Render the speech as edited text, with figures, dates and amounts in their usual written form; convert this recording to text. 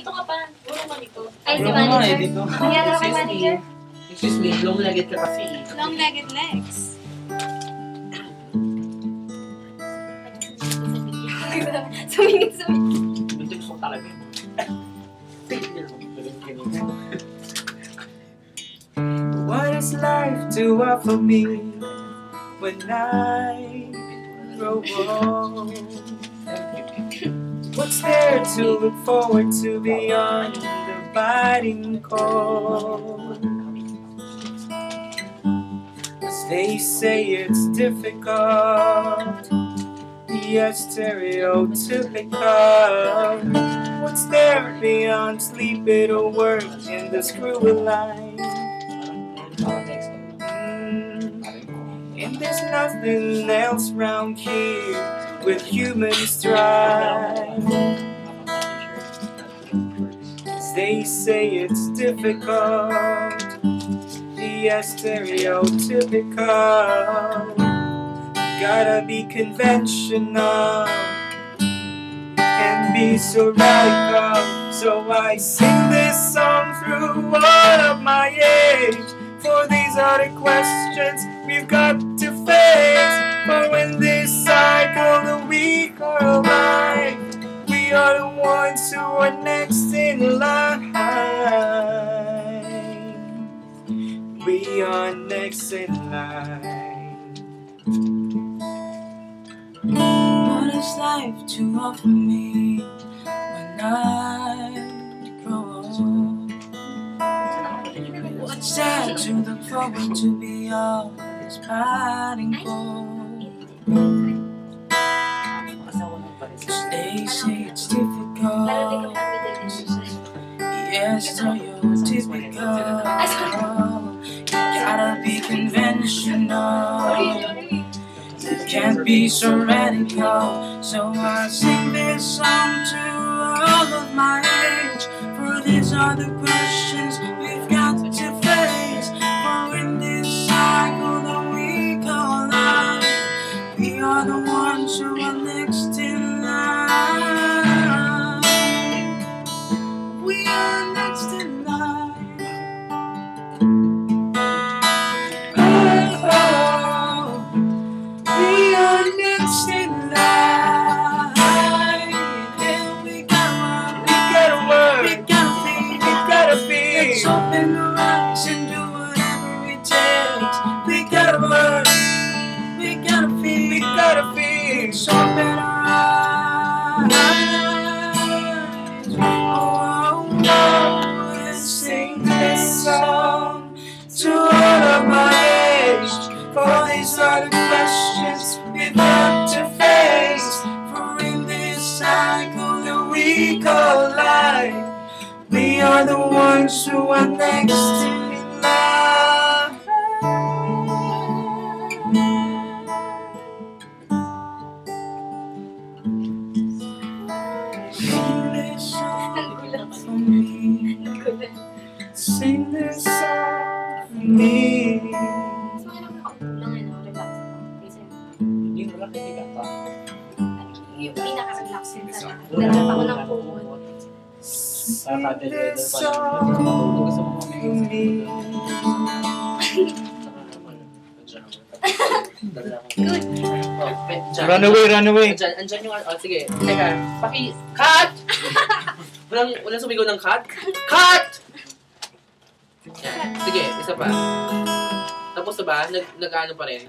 Dito ka pa. Puro ka dito. Ay, si Puro manager. nga eh, dito. Ayan na kay manager. Excuse me, long-legged ka kasi. Long-legged legs. Sumingit. Hindi gusto ko talaga. What is life to offer me when I grow old? What's there to look forward to beyond the biting cold? As they say it's difficult, yes, stereotypical. What's there beyond sleeping or work in this cruel life? And there's nothing else round here with human strife. As they say it's difficult, yes, stereotypical. Gotta be conventional and be so radical. So I sing this song through all of my age, for these are the questions we've got to face. For in this cycle that we call life, we are the ones who are next in line. We are next in line. What is life to offer me when I grow old? What's there to look forward to beyond this biting cold? They say it's difficult, yes, stereotypical. You gotta be conventional, can't be so radical. So I sing this song to all of my age, for these are the questions we've got to face. For in this cycle that we call life, we are the ones who are next in line. We are next in line. We are next in line, and we gotta work, we gotta be. Let's open our eyes and do whatever it takes. We gotta work, we gotta be. Let's open our eyes, and sing this song to all of my age. For these are the questions we've got to face. For in this cycle that we call life, we are the ones who are next in line. Sing this song for me. Sing this song for me. Hindi mo lang kaibigan ka. Yung pinaka-relax yun sa lahat. Dalawa ako ng pumunod. Sing this song for me. Good. Run away. Andyan yung, sige. Teka, cut! Walang sumigaw ng cut? Cut! Yan. Sige, isa pa. Tapos diba, nag-ano pa rin.